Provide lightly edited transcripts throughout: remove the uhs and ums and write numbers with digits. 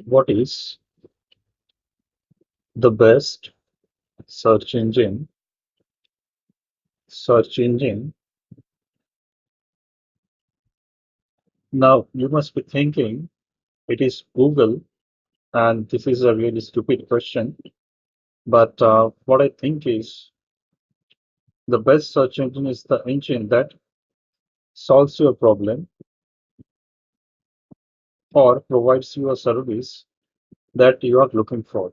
What is the best search engine? Search engine. Now you must be thinking it is Google, and this is a really stupid question. But what I think is the best search engine is the engine that solves your problem or provides you a service that you are looking for.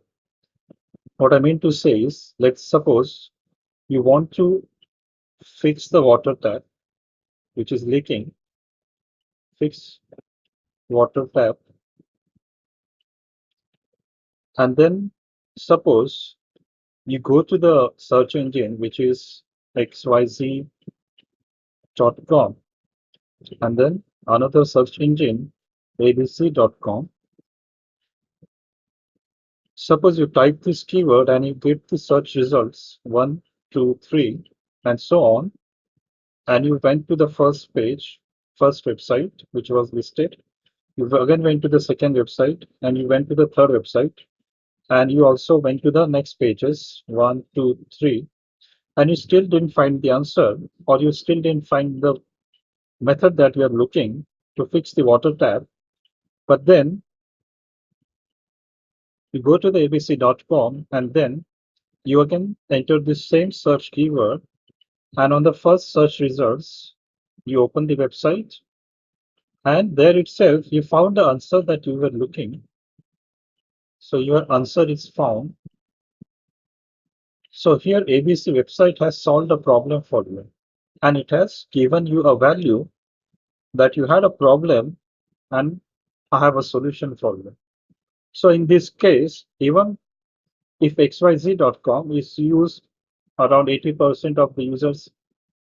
What I mean to say is, let's suppose you want to fix the water tap which is leaking, fix water tap, and then suppose you go to the search engine which is xyz.com, and then another search engine abc.com. Suppose you type this keyword and you get the search results 1, 2, 3, and so on, and you went to the first page, first website which was listed. You again went to the second website, and you went to the third website, and you also went to the next pages 1, 2, 3, and you still didn't find the answer, or you still didn't find the method that you are looking to fix the water tap. But then you go to the abc.com, and then you again enter the same search keyword, and on the first search results you open the website, and there itself you found the answer that you were looking. So your answer is found. So here ABC website has solved a problem for you, and it has given you a value that you had a problem and I have a solution for you. So in this case, even if xyz.com is used around 80% of the users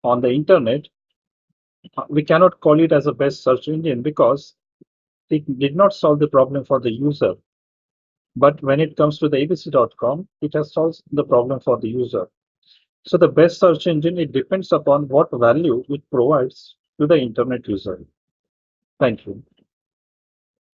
on the internet, we cannot call it as a best search engine because it did not solve the problem for the user. But when it comes to the abc.com, it has solved the problem for the user. So the best search engine, it depends upon what value it provides to the internet user. Thank you.